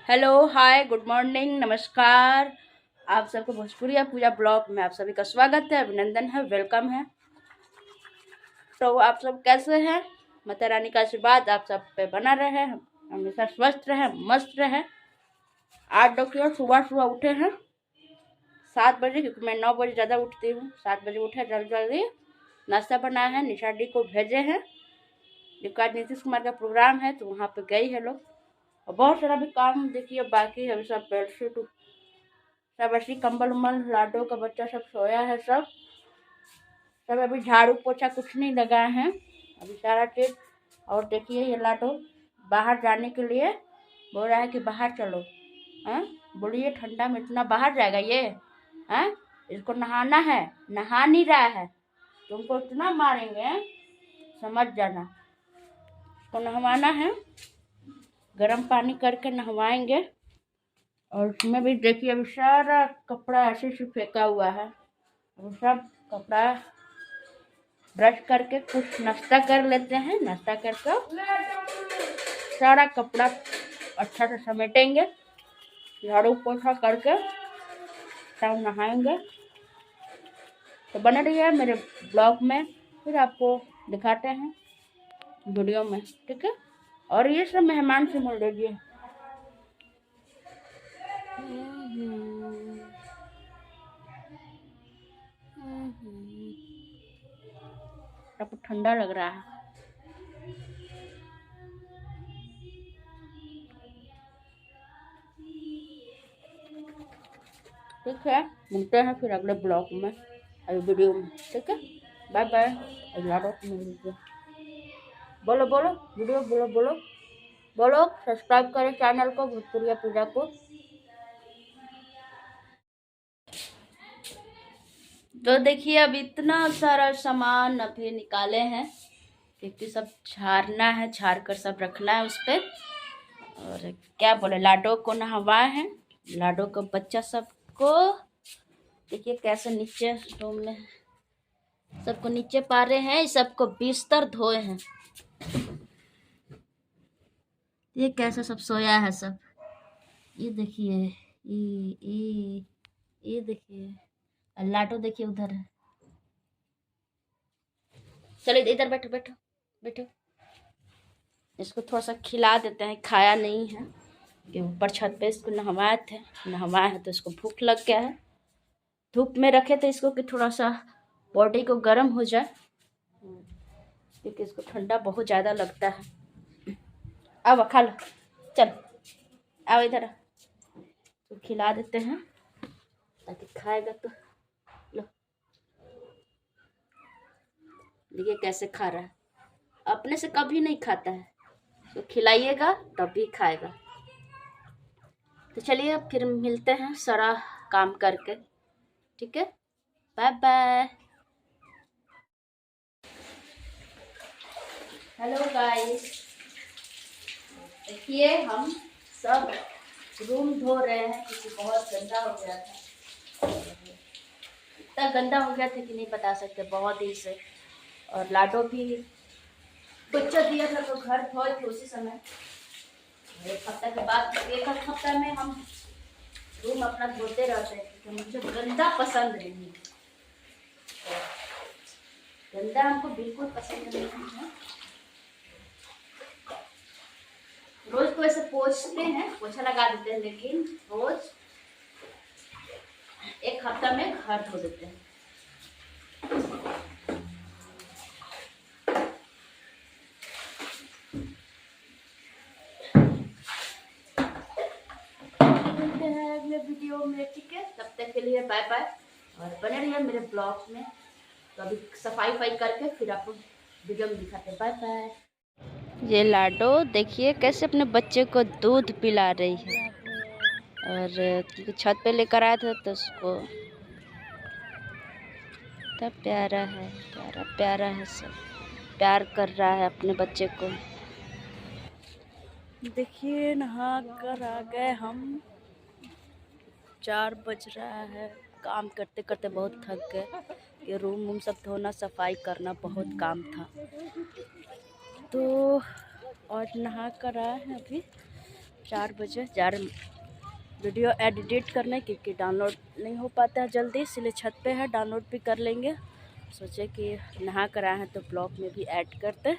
Hello, हाय, good morning, नमस्कार। आप सबको भोजपुरी पूजा ब्लॉग में आप सभी का स्वागत है, अभिनंदन है, वेलकम है। तो आप सब कैसे हैं? माता रानी का आशीर्वाद आप सब पे बना रहे, हम हमेशा स्वस्थ रहे, मस्त रहे। आज देखिए सुबह सुबह उठे हैं 7 बजे, क्योंकि मैं 9 बजे ज़्यादा उठती हूँ। 7 बजे उठे, जल्दी जल्दी नाश्ता बनाया है, निशा दी को भेजे हैं, क्योंकि आज नीतीश कुमार का प्रोग्राम है तो वहाँ पे गई है लोग। और बहुत सारा भी काम देखिए बाकी है, अभी सब बेडशीट सब ऐसी कंबल उम्बल, लाडो का बच्चा सब सोया है, सब अभी झाड़ू पोछा कुछ नहीं लगाए हैं अभी सारा चीज। और देखिए ये लाडो बाहर जाने के लिए बोल रहा है कि बाहर चलो। हैं? बोलिए ठंडा में इतना बाहर जाएगा ये? हैं? इसको नहाना है, नहा नहीं रहा है, तुमको इतना मारेंगे, समझ जाना। इसको नहवाना है, गर्म पानी करके नहवाएंगे। और उसमें भी देखिए अभी सारा कपड़ा ऐसे से फेंका हुआ है। वो सब कपड़ा ब्रश करके कुछ नाश्ता कर लेते हैं, नाश्ता करके सारा कपड़ा अच्छा से समेटेंगे, झाड़ू पोछा करके तब नहाएंगे। तो बने रहिए मेरे ब्लॉग में, फिर आपको दिखाते हैं वीडियो में, ठीक है। और ये सब मेहमान से मिल लीजिए। आपको ठंडा लग रहा है? ठीक है, मिलते हैं फिर अगले ब्लॉग में, अगले वीडियो में, ठीक है। Bye bye. बोलो बोलो, वीडियो बोलो बोलो बोलो। सब्सक्राइब करें चैनल को, भोजपुरिया पूजा को। तो देखिए अब इतना सारा सामान अभी निकाले हैं, क्योंकि सब झाड़ना है, झाड़ कर सब रखना है उस पर। और क्या बोले, लाडो को नहवाए हैं, लाडो का बच्चा सबको देखिए कैसे नीचे रूम में सबको नीचे पा रहे हैं, सबको बिस्तर धोए हैं। ये कैसे सब सोया है सब, ये देखिए, ये देखिए, लाडो देखिए उधर है। चलिए इधर बैठो बैठो बैठो, इसको थोड़ा सा खिला देते हैं, खाया नहीं है कि ऊपर छत पे इसको नहवाए हैं तो इसको भूख लग गया है। धूप में रखे थे इसको कि थोड़ा सा बॉडी को गर्म हो जाए, क्योंकि इसको ठंडा बहुत ज़्यादा लगता है। अब खा लो, चल आओ इधर, तो खिला देते हैं ताकि खाएगा तो। लो देखिए कैसे खा रहा है, अपने से कभी नहीं खाता है, तो खिलाइएगा तभी खाएगा। तो चलिए अब फिर मिलते हैं सारा काम करके, ठीक है। Bye bye. हेलो गाइस, देखिए हम सब रूम धो रहे हैं, क्योंकि बहुत गंदा हो गया था। इतना गंदा हो गया था कि नहीं बता सकते, बहुत ही से। और लाडो भी बच्चा दिया था तो घर धोए थे उसी समय। एक हफ्ते के बाद, एक हफ्ता में हम रूम अपना धोते रहते हैं, क्योंकि मुझे गंदा पसंद नहीं है, गंदा हमको बिल्कुल पसंद नहीं है। रोज तो ऐसे पोछते हैं, पोछा लगा देते हैं, लेकिन रोज एक हफ्ता में घर धो देते हैं। मिलते हैं अगले वीडियो में, ठीक है। तब तक के लिए बाय बाय, और बने रहिए मेरे ब्लॉग में। तो अभी सफाई वफाई करके फिर आपको वीडियो में दिखाते हैं। Bye bye. ये लाडो देखिए कैसे अपने बच्चे को दूध पिला रही है, और छत पे लेकर आया था तो उसको इतना प्यारा है, प्यारा प्यारा है, सब प्यार कर रहा है अपने बच्चे को। देखिए नहा कर आ गए हम, 4 बज रहा है। काम करते करते बहुत थक गए, ये रूम वूम सब धोना सफाई करना बहुत काम था। तो और नहा कर आए हैं अभी, 4 बजे जा रहे वीडियो एडिट करने, क्योंकि डाउनलोड नहीं हो पाता है जल्दी, इसलिए छत पे है, डाउनलोड भी कर लेंगे। सोचे कि नहा कर आए हैं तो ब्लॉग में भी ऐड करते।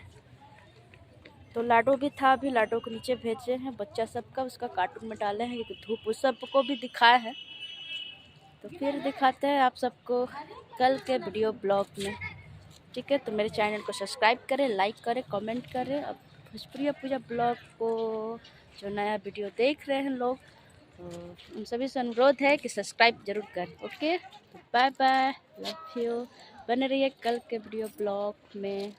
तो लाडो भी था, अभी लाडो को नीचे भेजे हैं, बच्चा सबका उसका कार्टून में डाले हैं, क्योंकि धूप उस सबको भी दिखाया है। तो फिर दिखाते हैं आप सबको कल के वीडियो ब्लॉग में। ठीक है, तो मेरे चैनल को सब्सक्राइब करें, लाइक करें, कमेंट करें। अब भोजपुरी पूजा ब्लॉग को जो नया वीडियो देख रहे हैं लोग, तो उन सभी से अनुरोध है कि सब्सक्राइब जरूर करें। ओके, तो बाय बाय, लव यू। बने रहिए कल के वीडियो ब्लॉग में।